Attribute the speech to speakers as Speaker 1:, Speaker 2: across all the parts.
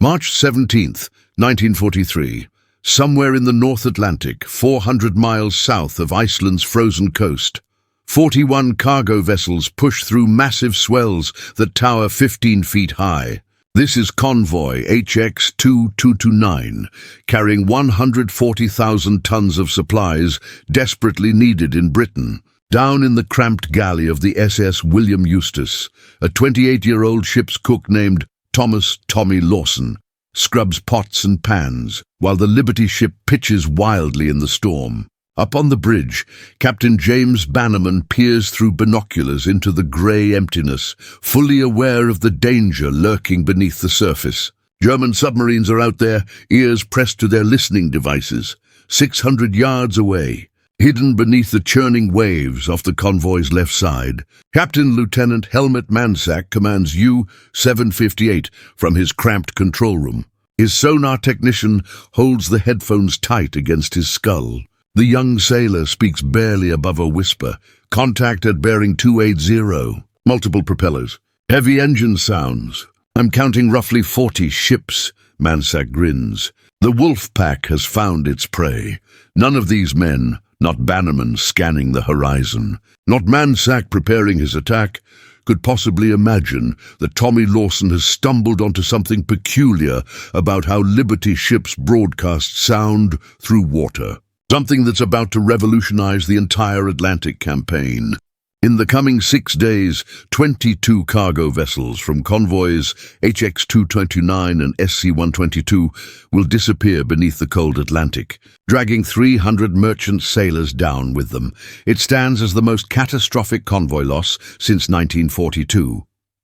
Speaker 1: March 17, 1943. Somewhere in the North Atlantic, 400 miles south of Iceland's frozen coast, 41 cargo vessels push through massive swells that tower 15 feet high. This is Convoy HX-2229, carrying 140,000 tons of supplies desperately needed in Britain. Down in the cramped galley of the SS William Eustace, a 28-year-old ship's cook named Thomas "Tommy" Lawson scrubs pots and pans, while the Liberty ship pitches wildly in the storm. Up on the bridge, Captain James Bannerman peers through binoculars into the grey emptiness, fully aware of the danger lurking beneath the surface. German submarines are out there, ears pressed to their listening devices, 600 yards away. Hidden beneath the churning waves off the convoy's left side, Captain Lieutenant Helmut Mansack commands U-758 from his cramped control room. His sonar technician holds the headphones tight against his skull. The young sailor speaks barely above a whisper. Contact at bearing 280. Multiple propellers. Heavy engine sounds. I'm counting roughly 40 ships. Mansack grins. The wolf pack has found its prey. None of these men, not Bannerman scanning the horizon, not Mansack preparing his attack, could possibly imagine that Tommy Lawson has stumbled onto something peculiar about how Liberty ships broadcast sound through water. Something that's about to revolutionize the entire Atlantic campaign. In the coming 6 days, 22 cargo vessels from Convoy's HX-229 and SC-122 will disappear beneath the cold Atlantic, dragging 300 merchant sailors down with them. It stands as the most catastrophic convoy loss since 1942.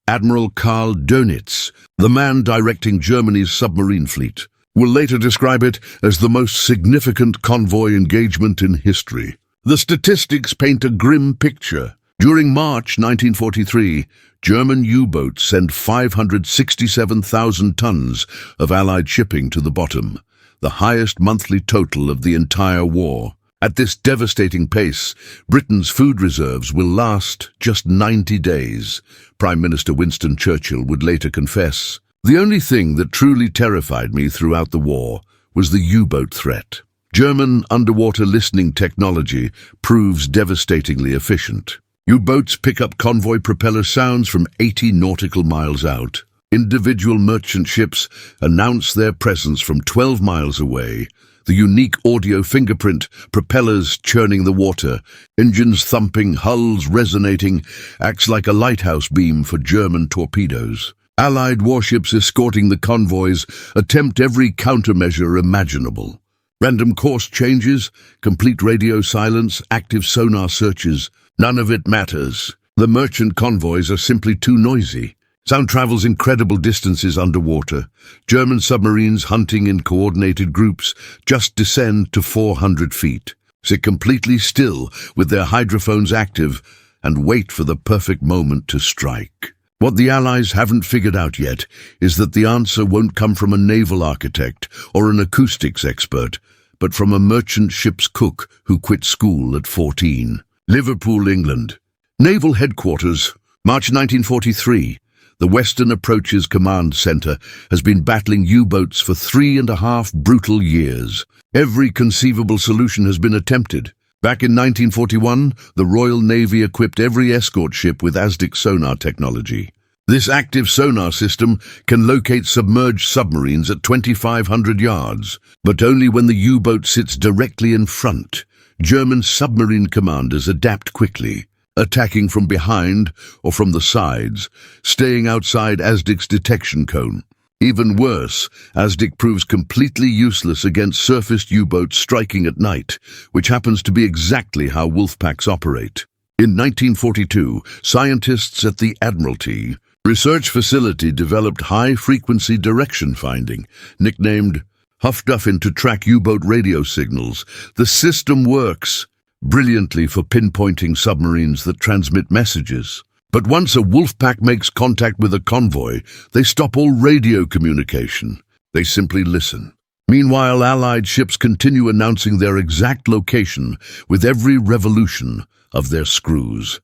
Speaker 1: Admiral Karl Dönitz, the man directing Germany's submarine fleet, will later describe it as the most significant convoy engagement in history. The statistics paint a grim picture. During March 1943, German U-boats sent 567,000 tons of Allied shipping to the bottom, the highest monthly total of the entire war. At this devastating pace, Britain's food reserves will last just 90 days, Prime Minister Winston Churchill would later confess. The only thing that truly terrified me throughout the war was the U-boat threat. German underwater listening technology proves devastatingly efficient. U-boats pick up convoy propeller sounds from 80 nautical miles out. Individual merchant ships announce their presence from 12 miles away. The unique audio fingerprint, propellers churning the water, engines thumping, hulls resonating, acts like a lighthouse beam for German torpedoes. Allied warships escorting the convoys attempt every countermeasure imaginable. Random course changes, complete radio silence, active sonar searches. None of it matters. The merchant convoys are simply too noisy. Sound travels incredible distances underwater. German submarines hunting in coordinated groups just descend to 400 feet, sit completely still with their hydrophones active, and wait for the perfect moment to strike. What the Allies haven't figured out yet is that the answer won't come from a naval architect or an acoustics expert, but from a merchant ship's cook who quit school at 14. Liverpool, England. Naval Headquarters, March 1943. The Western Approaches Command Center has been battling U-boats for 3.5 brutal years. Every conceivable solution has been attempted. Back in 1941, the Royal Navy equipped every escort ship with ASDIC sonar technology. This active sonar system can locate submerged submarines at 2,500 yards, but only when the U-boat sits directly in front. German submarine commanders adapt quickly, attacking from behind or from the sides, staying outside ASDIC's detection cone. Even worse, ASDIC proves completely useless against surfaced U-boats striking at night, which happens to be exactly how wolfpacks operate. In 1942, scientists at the Admiralty Research Facility developed high-frequency direction finding, nicknamed Huffduffin, to track U-boat radio signals. The system works brilliantly for pinpointing submarines that transmit messages. But once a wolfpack makes contact with a convoy, they stop all radio communication. They simply listen. Meanwhile, Allied ships continue announcing their exact location with every revolution of their screws.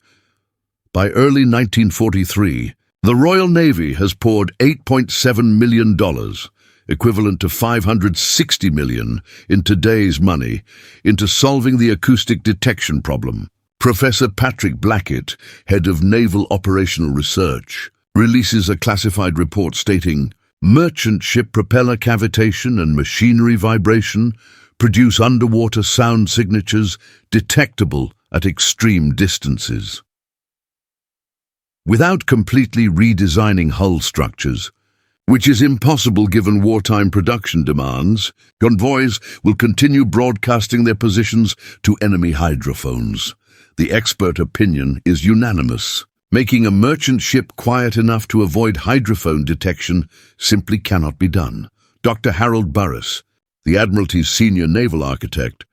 Speaker 1: By early 1943, The Royal Navy has poured $8.7 million, equivalent to $560 million in today's money, into solving the acoustic detection problem. Professor Patrick Blackett, head of Naval Operational Research, releases a classified report stating, merchant ship propeller cavitation and machinery vibration produce underwater sound signatures detectable at extreme distances. Without completely redesigning hull structures, which is impossible given wartime production demands, convoys will continue broadcasting their positions to enemy hydrophones. The expert opinion is unanimous. Making a merchant ship quiet enough to avoid hydrophone detection simply cannot be done. Dr. Harold Burris, the Admiralty's senior naval architect,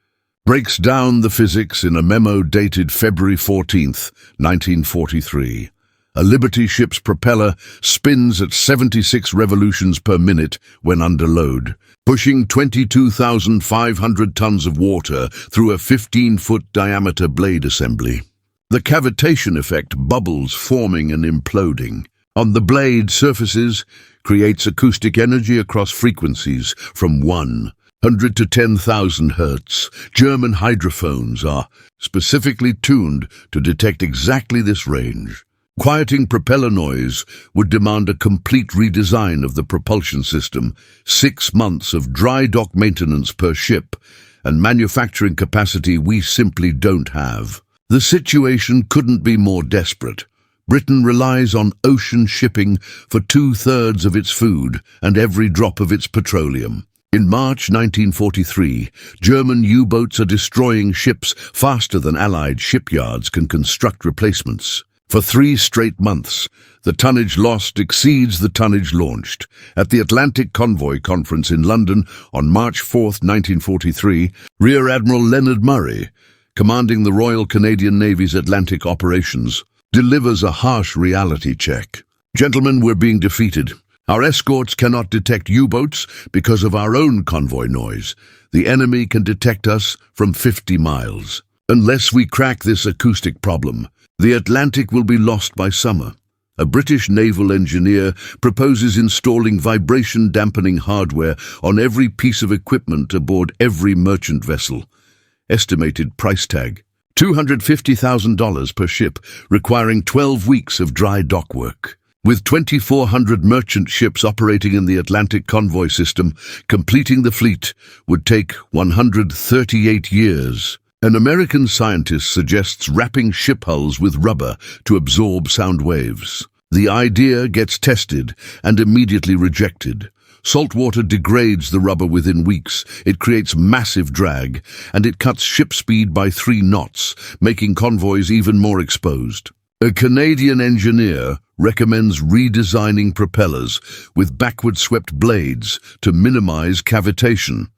Speaker 1: breaks down the physics in a memo dated February 14, 1943. A Liberty ship's propeller spins at 76 revolutions per minute when under load, pushing 22,500 tons of water through a 15-foot diameter blade assembly. The cavitation effect, bubbles forming and imploding on the blade surfaces, creates acoustic energy across frequencies from 100 to 10,000 hertz. German hydrophones are specifically tuned to detect exactly this range. Quieting propeller noise would demand a complete redesign of the propulsion system, 6 months of dry dock maintenance per ship, and manufacturing capacity we simply don't have. The situation couldn't be more desperate. Britain relies on ocean shipping for 2/3 of its food and every drop of its petroleum. In March 1943, German U-boats are destroying ships faster than Allied shipyards can construct replacements. For 3 straight months, the tonnage lost exceeds the tonnage launched. At the Atlantic Convoy Conference in London on March 4, 1943, Rear Admiral Leonard Murray, commanding the Royal Canadian Navy's Atlantic operations, delivers a harsh reality check. Gentlemen, we're being defeated. Our escorts cannot detect U-boats because of our own convoy noise. The enemy can detect us from 50 miles. Unless we crack this acoustic problem, the Atlantic will be lost by summer. A British naval engineer proposes installing vibration-dampening hardware on every piece of equipment aboard every merchant vessel. Estimated price tag, $250,000 per ship, requiring 12 weeks of dry dock work. With 2,400 merchant ships operating in the Atlantic convoy system, completing the fleet would take 138 years. An American scientist suggests wrapping ship hulls with rubber to absorb sound waves. The idea gets tested and immediately rejected. Salt water degrades the rubber within weeks, it creates massive drag, and it cuts ship speed by 3 knots, making convoys even more exposed. A Canadian engineer recommends redesigning propellers with backward-swept blades to minimize cavitation.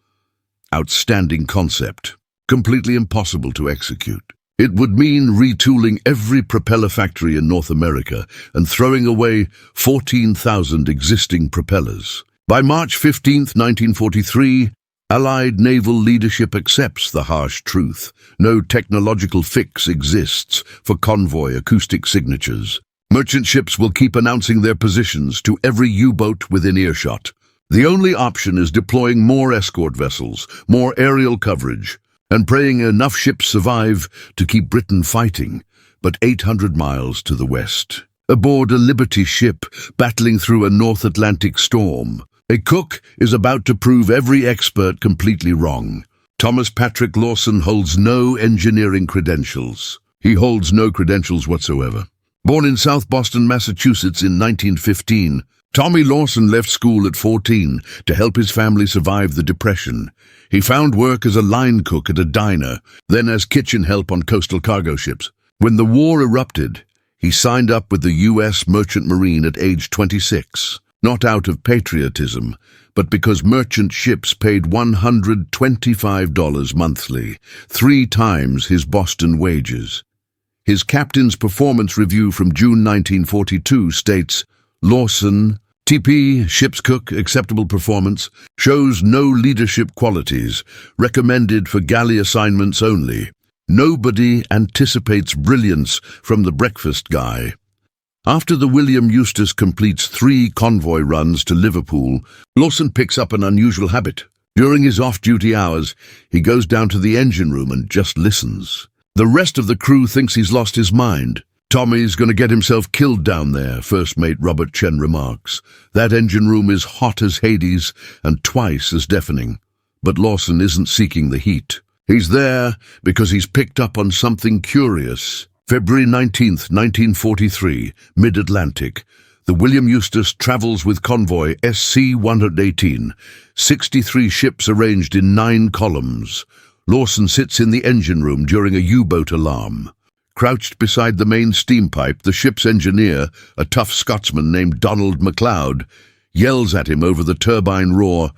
Speaker 1: Outstanding concept. Completely impossible to execute. It would mean retooling every propeller factory in North America and throwing away 14,000 existing propellers. By March 15, 1943, Allied naval leadership accepts the harsh truth. No technological fix exists for convoy acoustic signatures. Merchant ships will keep announcing their positions to every U-boat within earshot. The only option is deploying more escort vessels, more aerial coverage, and praying enough ships survive to keep Britain fighting, but 800 miles to the west. Aboard a Liberty ship battling through a North Atlantic storm, a cook is about to prove every expert completely wrong. Thomas Patrick Lawson holds no engineering credentials. He holds no credentials whatsoever. Born in South Boston, Massachusetts in 1915, Tommy Lawson left school at 14 to help his family survive the Depression. He found work as a line cook at a diner, then as kitchen help on coastal cargo ships. When the war erupted, he signed up with the U.S. Merchant Marine at age 26, not out of patriotism, but because merchant ships paid $125 monthly, 3 times his Boston wages. His captain's performance review from June 1942 states, Lawson, TP, ship's cook, acceptable performance, shows no leadership qualities, recommended for galley assignments only. Nobody anticipates brilliance from the breakfast guy. After the William Eustace completes 3 convoy runs to Liverpool, Lawson picks up an unusual habit. During his off-duty hours, he goes down to the engine room and just listens. The rest of the crew thinks he's lost his mind. "Tommy's going to get himself killed down there," First Mate Robert Chen remarks. "That engine room is hot as Hades and twice as deafening." But Lawson isn't seeking the heat. He's there because he's picked up on something curious. February 19th, 1943, Mid-Atlantic. The William Eustace travels with convoy SC-118, 63 ships arranged in 9 columns. Lawson sits in the engine room during a U-boat alarm. Crouched beside the main steam pipe, the ship's engineer, a tough Scotsman named Donald MacLeod, yells at him over the turbine roar,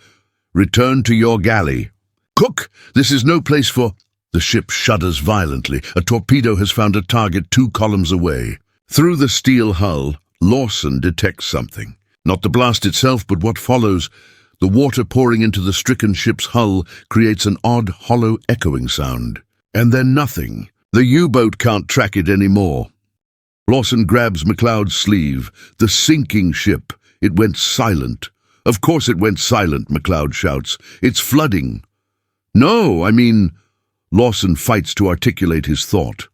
Speaker 1: "Return to your galley." "Cook, this is no place for—" The ship shudders violently. A torpedo has found a target 2 columns away. Through the steel hull, Lawson detects something. Not the blast itself, but what follows. The water pouring into the stricken ship's hull creates an odd, hollow, echoing sound. And then nothing. The U-boat can't track it anymore. Lawson grabs MacLeod's sleeve. The sinking ship. It went silent. "Of course it went silent," MacLeod shouts. "It's flooding." "No, I mean—" Lawson fights to articulate his thought.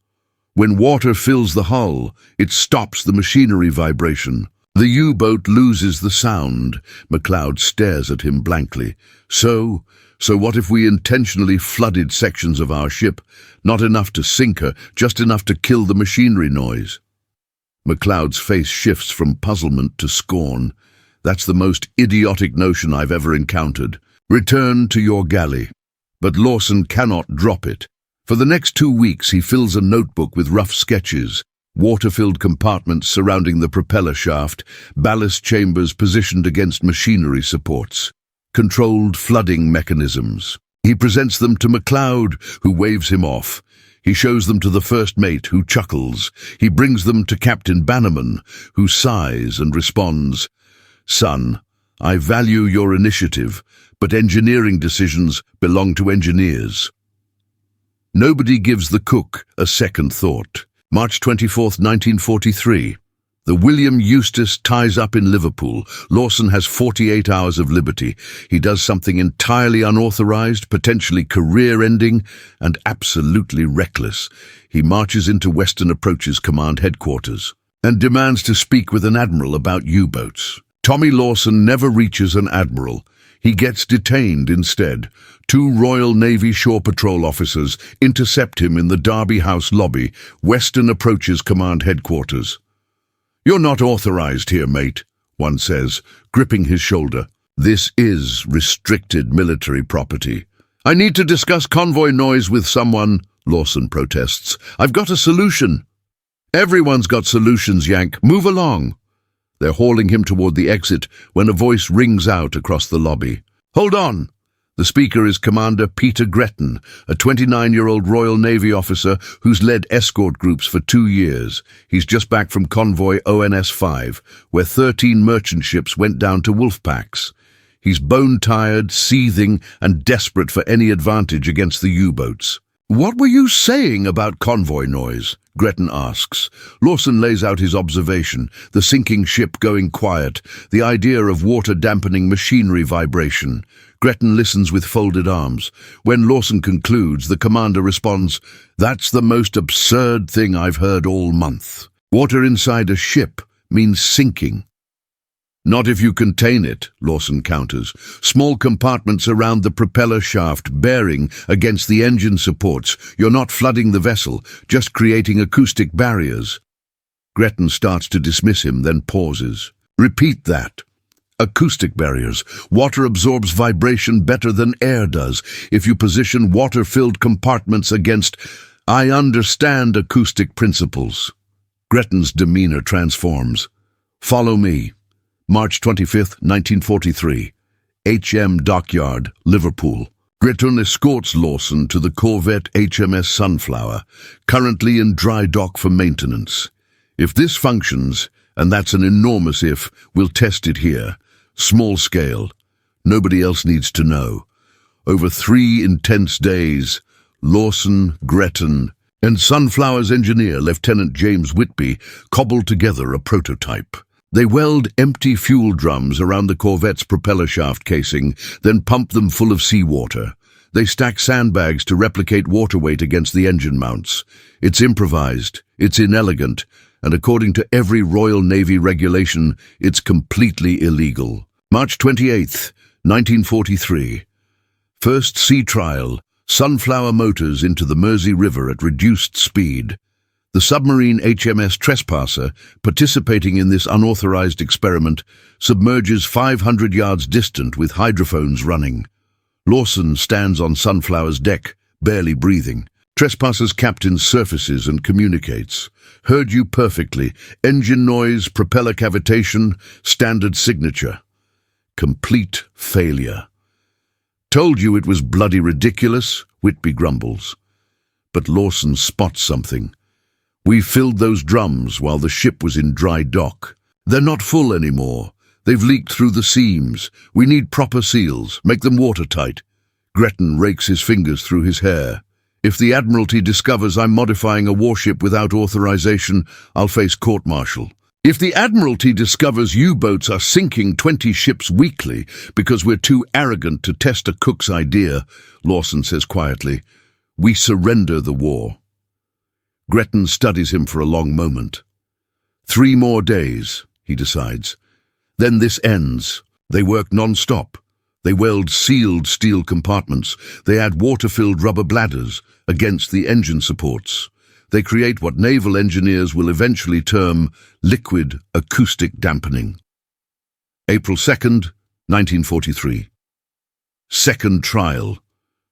Speaker 1: When water fills the hull, it stops the machinery vibration. The U-boat loses the sound. MacLeod stares at him blankly. So what if we intentionally flooded sections of our ship? Not enough to sink her, just enough to kill the machinery noise. MacLeod's face shifts from puzzlement to scorn. "That's the most idiotic notion I've ever encountered. Return to your galley." But Lawson cannot drop it. For the next 2 weeks he fills a notebook with rough sketches, water-filled compartments surrounding the propeller shaft, ballast chambers positioned against machinery supports, controlled flooding mechanisms. He presents them to MacLeod, who waves him off. He shows them to the first mate, who chuckles. He brings them to Captain Bannerman, who sighs and responds, "Son, I value your initiative, but engineering decisions belong to engineers." Nobody gives the cook a second thought. March 24th, 1943. The William Eustace ties up in Liverpool. Lawson has 48 hours of liberty. He does something entirely unauthorized, potentially career-ending, and absolutely reckless. He marches into Western Approach's command headquarters and demands to speak with an admiral about U-boats. Tommy Lawson never reaches an admiral. He gets detained instead. 2 Royal Navy Shore Patrol officers intercept him in the Derby House lobby, Western Approach's command headquarters. "You're not authorized here, mate," one says, gripping his shoulder. "This is restricted military property." "I need to discuss convoy noise with someone," Lawson protests. "I've got a solution." "Everyone's got solutions, Yank. Move along." They're hauling him toward the exit when a voice rings out across the lobby. "Hold on!" The speaker is Commander Peter Gretton, a 29-year-old Royal Navy officer who's led escort groups for 2 years. He's just back from convoy ONS-5, where 13 merchant ships went down to wolf packs. He's bone-tired, seething, and desperate for any advantage against the U-boats. "What were you saying about convoy noise?" Gretton asks. Lawson lays out his observation, the sinking ship going quiet, the idea of water dampening machinery vibration. Gretton listens with folded arms. When Lawson concludes, the commander responds, "That's the most absurd thing I've heard all month. Water inside a ship means sinking." "Not if you contain it," Lawson counters. "Small compartments around the propeller shaft bearing against the engine supports. You're not flooding the vessel, just creating acoustic barriers." Gretton starts to dismiss him, then pauses. "Repeat that." "Acoustic barriers. Water absorbs vibration better than air does. If you position water-filled compartments against—" "I understand acoustic principles." Gretton's demeanor transforms. "Follow me." March 25th, 1943. HM Dockyard, Liverpool. Gretton escorts Lawson to the corvette HMS Sunflower, currently in dry dock for maintenance. "If this functions, and that's an enormous if, we'll test it here. Small scale. Nobody else needs to know." Over 3 intense days, Lawson, Gretton, and Sunflower's engineer, Lieutenant James Whitby, cobbled together a prototype. They weld empty fuel drums around the corvette's propeller shaft casing, then pump them full of seawater. They stack sandbags to replicate water weight against the engine mounts. It's improvised, it's inelegant, and according to every Royal Navy regulation, it's completely illegal. March 28th, 1943. First sea trial. Sunflower motors into the Mersey River at reduced speed. The submarine HMS Trespasser, participating in this unauthorized experiment, submerges 500 yards distant with hydrophones running. Lawson stands on Sunflower's deck, barely breathing. Trespasser's captain surfaces and communicates. Heard you perfectly. Engine noise, propeller cavitation, standard signature. Complete failure. Told you it was bloody ridiculous, Whitby grumbles. But Lawson spots something. We filled those drums while the ship was in dry dock. They're not full anymore. They've leaked through the seams. We need proper seals. Make them watertight. Gretton rakes his fingers through his hair. If the Admiralty discovers I'm modifying a warship without authorization, I'll face court-martial. If the Admiralty discovers U-boats are sinking 20 ships weekly because we're too arrogant to test a cook's idea, Lawson says quietly, we surrender the war. Gretton studies him for a long moment. 3 more days, he decides. Then this ends. They work non-stop. They weld sealed steel compartments. They add water-filled rubber bladders against the engine supports. They create what naval engineers will eventually term liquid acoustic dampening. April 2nd, 1943. Second trial.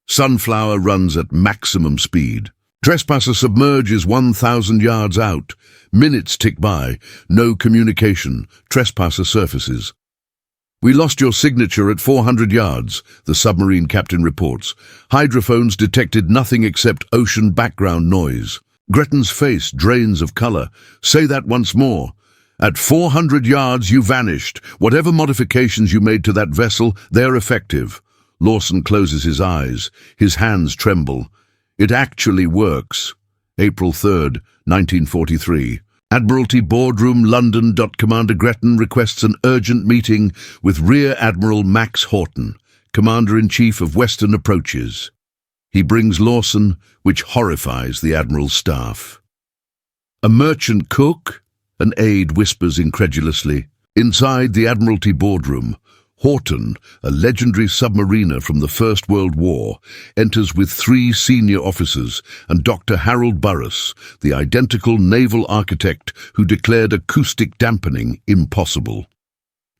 Speaker 1: Sunflower runs at maximum speed. Trespasser submerges 1,000 yards out. Minutes tick by. No communication. Trespasser surfaces. We lost your signature at 400 yards, the submarine captain reports. Hydrophones detected nothing except ocean background noise. Gretton's face drains of color. Say that once more. At 400 yards you vanished. Whatever modifications you made to that vessel, they're effective. Lawson closes his eyes. His hands tremble. It actually works. April 3rd, 1943. Admiralty Boardroom, London. Commander Gretton requests an urgent meeting with Rear Admiral Max Horton, Commander-in-Chief of Western Approaches. He brings Lawson, which horrifies the Admiral's staff. A merchant cook? An aide whispers incredulously. Inside the Admiralty boardroom, Horton, a legendary submariner from the First World War, enters with 3 senior officers and Dr. Harold Burris, the identical naval architect who declared acoustic dampening impossible.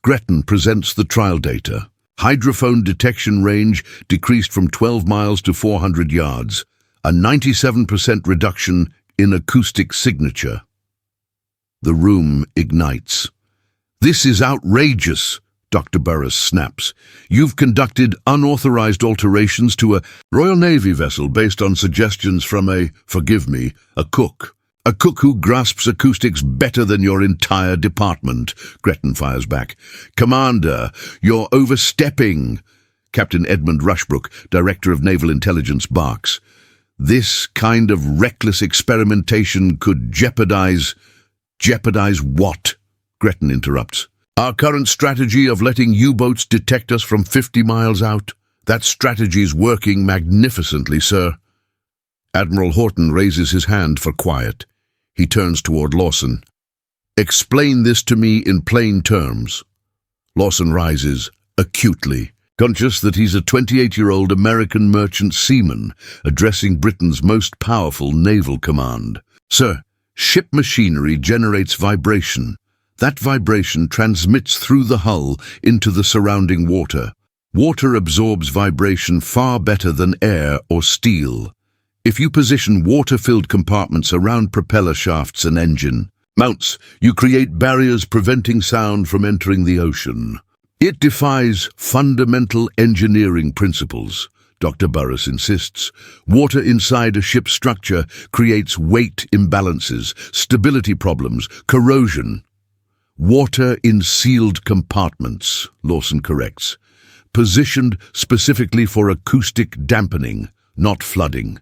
Speaker 1: Gretton presents the trial data. Hydrophone detection range decreased from 12 miles to 400 yards, a 97% reduction in acoustic signature. The room ignites. This is outrageous, Dr. Burris snaps. You've conducted unauthorized alterations to a Royal Navy vessel based on suggestions from a cook. A cook who grasps acoustics better than your entire department, Gretton fires back. Commander, you're overstepping. Captain Edmund Rushbrook, Director of Naval Intelligence, barks. This kind of reckless experimentation could jeopardize... Jeopardize what? Gretton interrupts. Our current strategy of letting U-boats detect us from 50 miles out? That strategy's working magnificently, sir. Admiral Horton raises his hand for quiet. He turns toward Lawson. Explain this to me in plain terms. Lawson rises, acutely, conscious that he's a 28-year-old American merchant seaman addressing Britain's most powerful naval command. Sir, ship machinery generates vibration. That vibration transmits through the hull into the surrounding water. Water absorbs vibration far better than air or steel. If you position water-filled compartments around propeller shafts and engine mounts, you create barriers preventing sound from entering the ocean. It defies fundamental engineering principles, Dr. Burris insists. Water inside a ship's structure creates weight imbalances, stability problems, corrosion. Water in sealed compartments, Lawson corrects, positioned specifically for acoustic dampening, not flooding.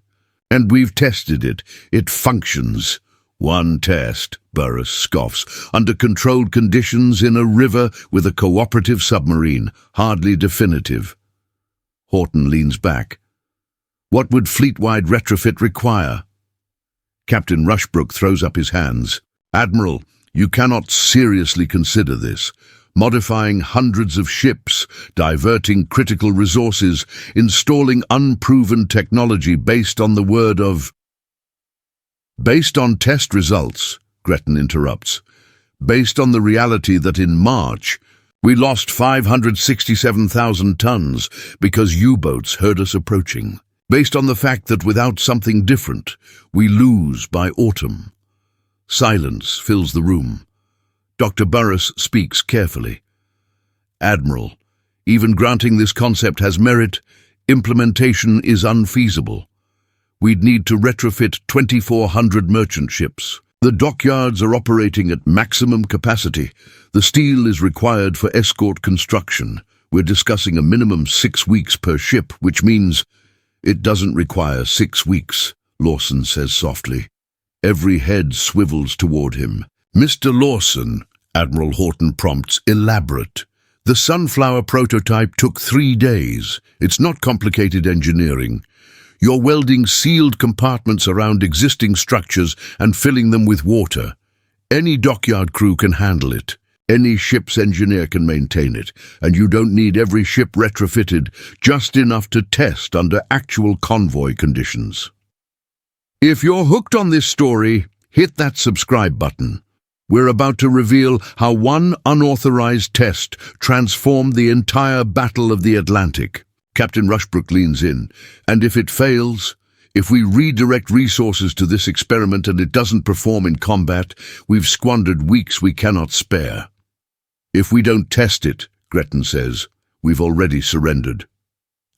Speaker 1: And we've tested it. It functions. One test, Burris scoffs, under controlled conditions in a river with a cooperative submarine, hardly definitive. Horton leans back. What would fleet-wide retrofit require? Captain Rushbrook throws up his hands. Admiral, you cannot seriously consider this. Modifying hundreds of ships, diverting critical resources, installing unproven technology based on the word of... Based on test results, Gretton interrupts. Based on the reality that in March, we lost 567,000 tons because U-boats heard us approaching. Based on the fact that without something different, we lose by autumn. Silence fills the room. Dr. Burris speaks carefully. Admiral, even granting this concept has merit, implementation is unfeasible. We'd need to retrofit 2,400 merchant ships. The dockyards are operating at maximum capacity. The steel is required for escort construction. We're discussing a minimum 6 weeks per ship, which means it doesn't require 6 weeks, Lawson says softly. Every head swivels toward him. Mr. Lawson, Admiral Horton prompts, elaborate. The Sunflower prototype took 3 days. It's not complicated engineering. You're welding sealed compartments around existing structures and filling them with water. Any dockyard crew can handle it. Any ship's engineer can maintain it, and you don't need every ship retrofitted, just enough to test under actual convoy conditions. If you're hooked on this story, hit that subscribe button. We're about to reveal how one unauthorized test transformed the entire Battle of the Atlantic. Captain Rushbrook leans in. And if it fails, if we redirect resources to this experiment and it doesn't perform in combat, we've squandered weeks we cannot spare. If we don't test it, Gretton says, we've already surrendered.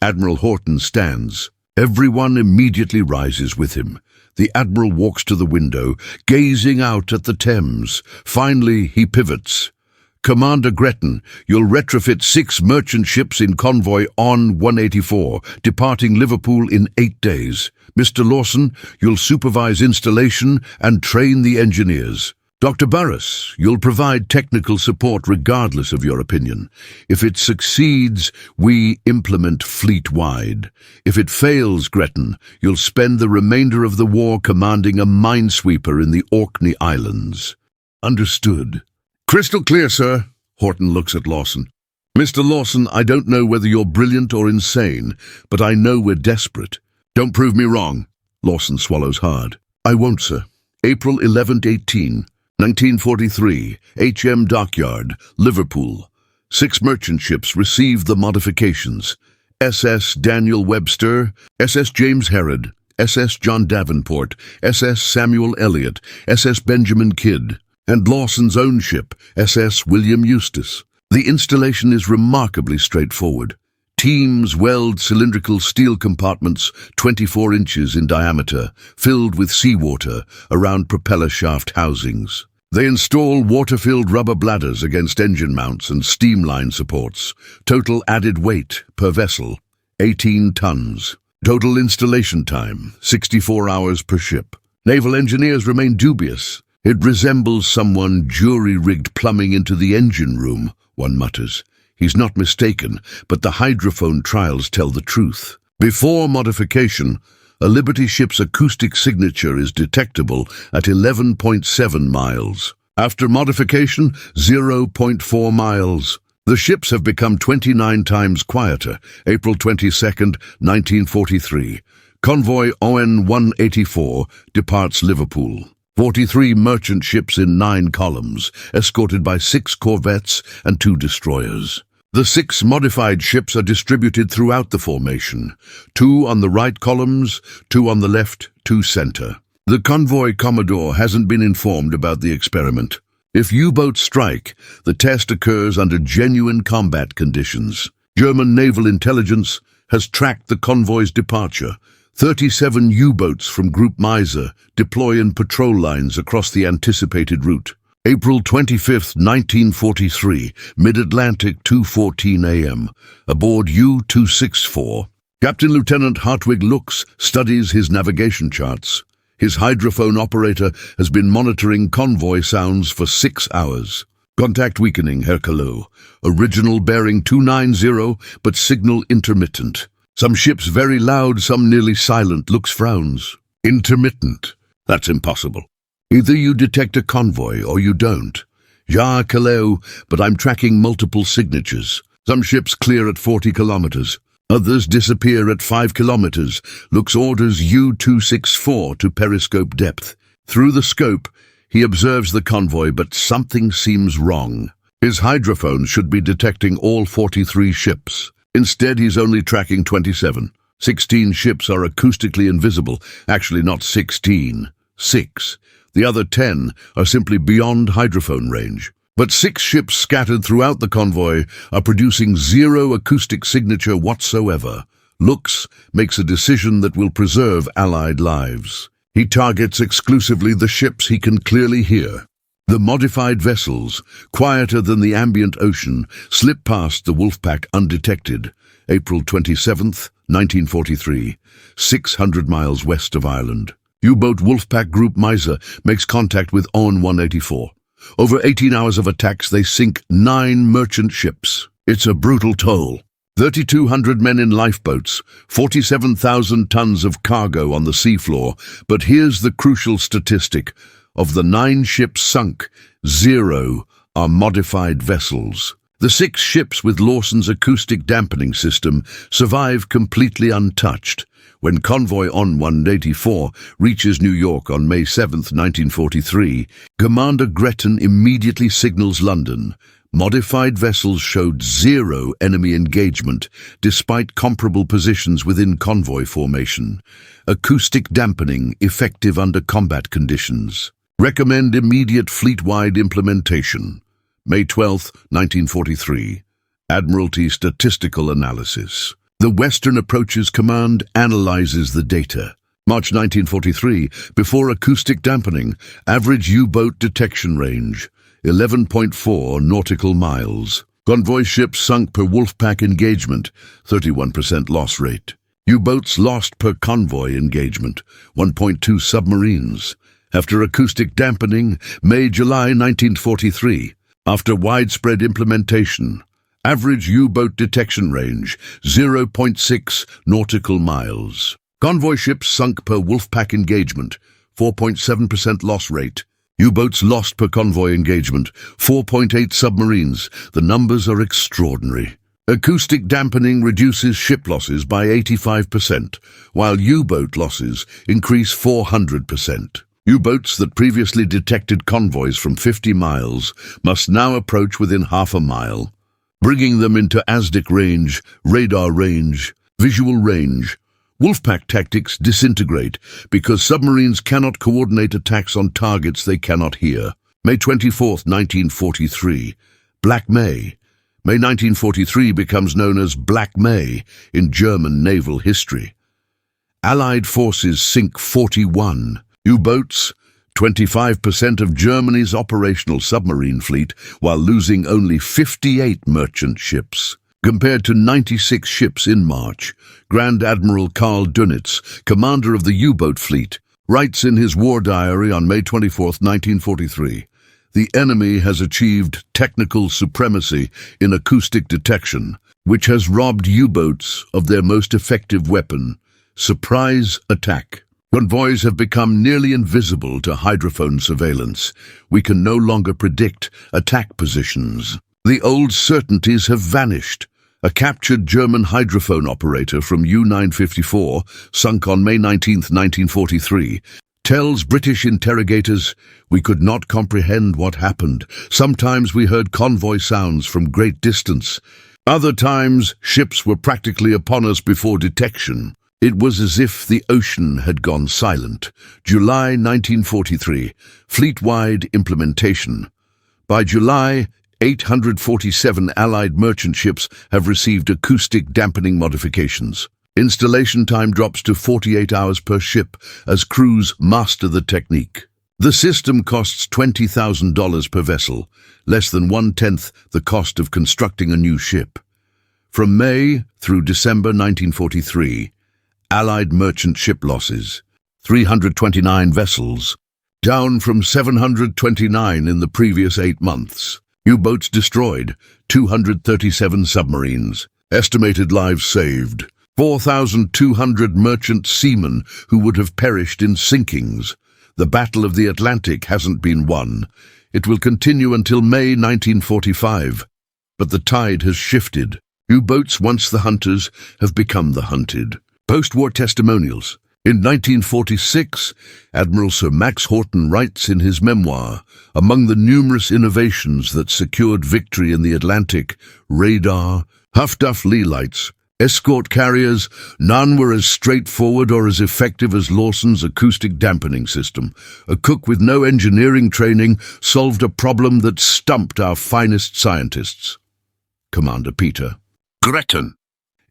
Speaker 1: Admiral Horton stands. Everyone immediately rises with him. The Admiral walks to the window, gazing out at the Thames. Finally, he pivots. Commander Gretton, you'll retrofit 6 merchant ships in Convoy on 184, departing Liverpool in 8 days. Mr. Lawson, you'll supervise installation and train the engineers. Dr. Burris, you'll provide technical support regardless of your opinion. If it succeeds, we implement fleet-wide. If it fails, Gretton, you'll spend the remainder of the war commanding a minesweeper in the Orkney Islands. Understood. Crystal clear, sir. Horton looks at Lawson. Mr. Lawson, I don't know whether you're brilliant or insane, but I know we're desperate. Don't prove me wrong. Lawson swallows hard. I won't, sir. April 11-18. 1943, HM Dockyard, Liverpool. 6 merchant ships received the modifications. SS Daniel Webster, SS James Herod, SS John Davenport, SS Samuel Eliot, SS Benjamin Kidd, and Lawson's own ship, SS William Eustace. The installation is remarkably straightforward. Teams weld cylindrical steel compartments 24 inches in diameter, filled with seawater around propeller shaft housings. They install water-filled rubber bladders against engine mounts and steam line supports. Total added weight per vessel, 18 tons. Total installation time, 64 hours per ship. Naval engineers remain dubious. It resembles someone jury-rigged plumbing into the engine room, one mutters. He's not mistaken, but the hydrophone trials tell the truth. Before modification, a Liberty ship's acoustic signature is detectable at 11.7 miles. After modification, 0.4 miles. The ships have become 29 times quieter. April 22, 1943. Convoy ON 184 departs Liverpool. 43 merchant ships in 9 columns, escorted by 6 corvettes and 2 destroyers. The 6 modified ships are distributed throughout the formation, 2 on the right columns, 2 on the left, 2 center. The convoy commodore hasn't been informed about the experiment. If U-boats strike, the test occurs under genuine combat conditions. German naval intelligence has tracked the convoy's departure. 37 U-boats from Group Miser deploy in patrol lines across the anticipated route. April 25, 1943, Mid-Atlantic, 2:14 a.m. Aboard U-264. Captain Lieutenant Hartwig looks, studies his navigation charts. His hydrophone operator has been monitoring convoy sounds for 6 hours. Contact weakening, Hercule. Original bearing 290, but signal intermittent. Some ships very loud, some nearly silent. Looks frowns. Intermittent. That's impossible. Either you detect a convoy or you don't. Ja, Kaleo, but I'm tracking multiple signatures. Some ships clear at 40 kilometers. Others disappear at 5 kilometers. Looks orders U-264 to periscope depth. Through the scope, he observes the convoy, but something seems wrong. His hydrophone should be detecting all 43 ships. Instead, he's only tracking 27. 16 ships are acoustically invisible. Actually, not 16. 6. The other 10 are simply beyond hydrophone range. But 6 ships scattered throughout the convoy are producing zero acoustic signature whatsoever. Looks makes a decision that will preserve Allied lives. He targets exclusively the ships he can clearly hear. The modified vessels, quieter than the ambient ocean, slip past the Wolfpack undetected. April 27th, 1943, 600 miles west of Ireland. U-boat Wolfpack Group Miser makes contact with ON 184. Over 18 hours of attacks, they sink 9 merchant ships. It's a brutal toll. 3,200 men in lifeboats, 47,000 tons of cargo on the seafloor. But here's the crucial statistic. Of the 9 ships sunk, 0 are modified vessels. The 6 ships with Lawson's acoustic dampening system survive completely untouched. When Convoy ON 184 reaches New York on May 7, 1943, Commander Gretton immediately signals London. Modified vessels showed 0 enemy engagement, despite comparable positions within convoy formation. Acoustic dampening effective under combat conditions. Recommend immediate fleet-wide implementation. May 12, 1943. Admiralty Statistical Analysis. The Western Approaches Command analyzes the data. March 1943, before acoustic dampening, average U-boat detection range, 11.4 nautical miles. Convoy ships sunk per Wolfpack engagement, 31% loss rate. U-boats lost per convoy engagement, 1.2 submarines. After acoustic dampening, May-July 1943, after widespread implementation, average U-boat detection range, 0.6 nautical miles. Convoy ships sunk per Wolfpack engagement, 4.7% loss rate. U-boats lost per convoy engagement, 4.8 submarines. The numbers are extraordinary. Acoustic dampening reduces ship losses by 85%, while U-boat losses increase 400%. U-boats that previously detected convoys from 50 miles must now approach within half a mile, bringing them into ASDIC range, radar range, visual range. Wolfpack tactics disintegrate because submarines cannot coordinate attacks on targets they cannot hear. May 24, 1943. Black May. May 1943 becomes known as Black May in German naval history. Allied forces sink 41 U-boats, 25% of Germany's operational submarine fleet, while losing only 58 merchant ships. Compared to 96 ships in March, Grand Admiral Karl Dönitz, commander of the U-boat fleet, writes in his war diary on May 24, 1943, "The enemy has achieved technical supremacy in acoustic detection, which has robbed U-boats of their most effective weapon, surprise attack. Convoys have become nearly invisible to hydrophone surveillance. We can no longer predict attack positions. The old certainties have vanished." A captured German hydrophone operator from U-954, sunk on May 19, 1943, tells British interrogators, "We could not comprehend what happened. Sometimes we heard convoy sounds from great distance. Other times, ships were practically upon us before detection. It was as if the ocean had gone silent." July 1943, fleet-wide implementation. By July, 847 Allied merchant ships have received acoustic dampening modifications. Installation time drops to 48 hours per ship as crews master the technique. The system costs $20,000 per vessel, less than 1/10 the cost of constructing a new ship. From May through December 1943, Allied merchant ship losses, 329 vessels, down from 729 in the previous 8 months. U-boats destroyed, 237 submarines. Estimated lives saved, 4,200 merchant seamen who would have perished in sinkings. The Battle of the Atlantic hasn't been won. It will continue until May 1945. But the tide has shifted. U-boats, once the hunters, have become the hunted. Post-war testimonials. In 1946, Admiral Sir Max Horton writes in his memoir, among the numerous innovations that secured victory in the Atlantic, radar, Huff-Duff Lee lights, escort carriers, none were as straightforward or as effective as Lawson's acoustic dampening system. A cook with no engineering training solved a problem that stumped our finest scientists. Commander Peter Gretton,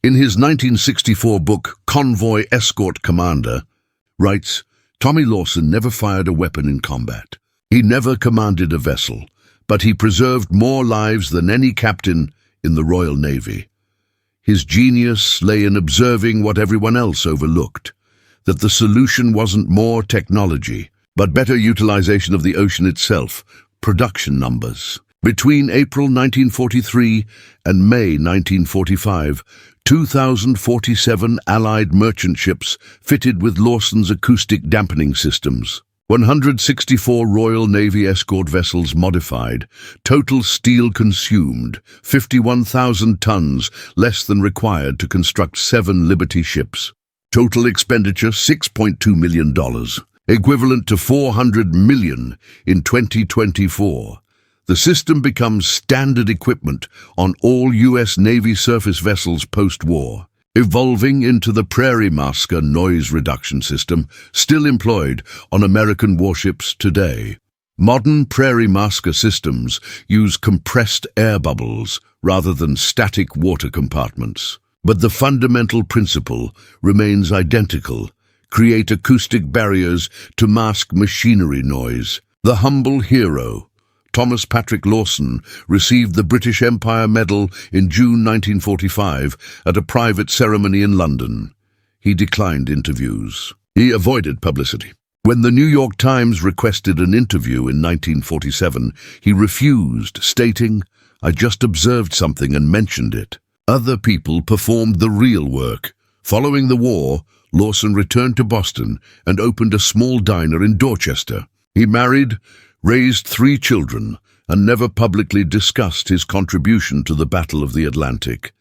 Speaker 1: in his 1964 book Convoy Escort Commander, writes, Tommy Lawson never fired a weapon in combat. He never commanded a vessel, but he preserved more lives than any captain in the Royal Navy. His genius lay in observing what everyone else overlooked, that the solution wasn't more technology, but better utilization of the ocean itself, production numbers. Between April 1943 and May 1945, 2,047 Allied merchant ships fitted with Lawson's acoustic dampening systems. 164 Royal Navy escort vessels modified. Total steel consumed, 51,000 tons, less than required to construct 7 Liberty ships. Total expenditure $6.2 million, equivalent to $400 million in 2024. The system becomes standard equipment on all U.S. Navy surface vessels post-war, evolving into the Prairie Masker noise reduction system still employed on American warships today. Modern Prairie Masker systems use compressed air bubbles rather than static water compartments. But the fundamental principle remains identical: create acoustic barriers to mask machinery noise. The humble hero, Thomas Patrick Lawson, received the British Empire Medal in June 1945 at a private ceremony in London. He declined interviews. He avoided publicity. When the New York Times requested an interview in 1947, he refused, stating, "I just observed something and mentioned it." Other people performed the real work. Following the war, Lawson returned to Boston and opened a small diner in Dorchester. He married, raised 3 children, and never publicly discussed his contribution to the Battle of the Atlantic.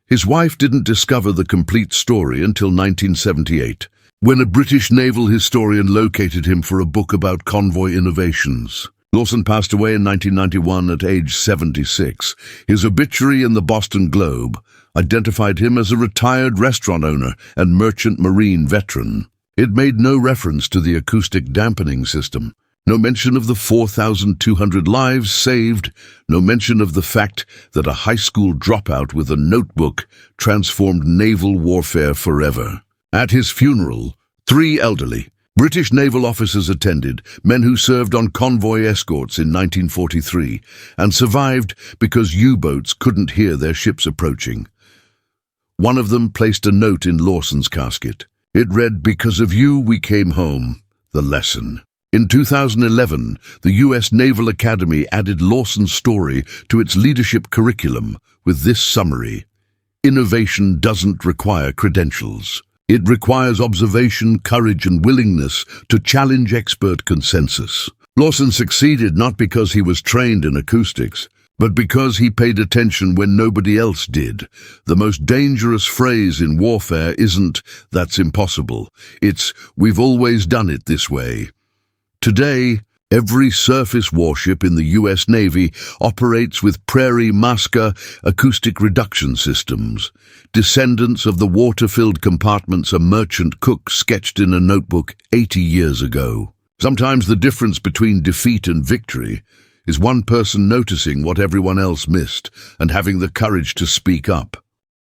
Speaker 1: His wife didn't discover the complete story until 1978, when a British naval historian located him for a book about convoy innovations. Lawson passed away in 1991 at age 76. His obituary in the Boston Globe identified him as a retired restaurant owner and merchant marine veteran. It made no reference to the acoustic dampening system. No mention of the 4,200 lives saved, no mention of the fact that a high school dropout with a notebook transformed naval warfare forever. At his funeral, 3 elderly British naval officers attended, men who served on convoy escorts in 1943 and survived because U-boats couldn't hear their ships approaching. One of them placed a note in Lawson's casket. It read, "Because of you we came home. The lesson." In 2011, the U.S. Naval Academy added Lawson's story to its leadership curriculum with this summary: innovation doesn't require credentials. It requires observation, courage, and willingness to challenge expert consensus. Lawson succeeded not because he was trained in acoustics, but because he paid attention when nobody else did. The most dangerous phrase in warfare isn't, "That's impossible." It's, "We've always done it this way." Today, every surface warship in the U.S. Navy operates with Prairie Masker acoustic reduction systems, descendants of the water-filled compartments a merchant cook sketched in a notebook 80 years ago. Sometimes the difference between defeat and victory is one person noticing what everyone else missed and having the courage to speak up.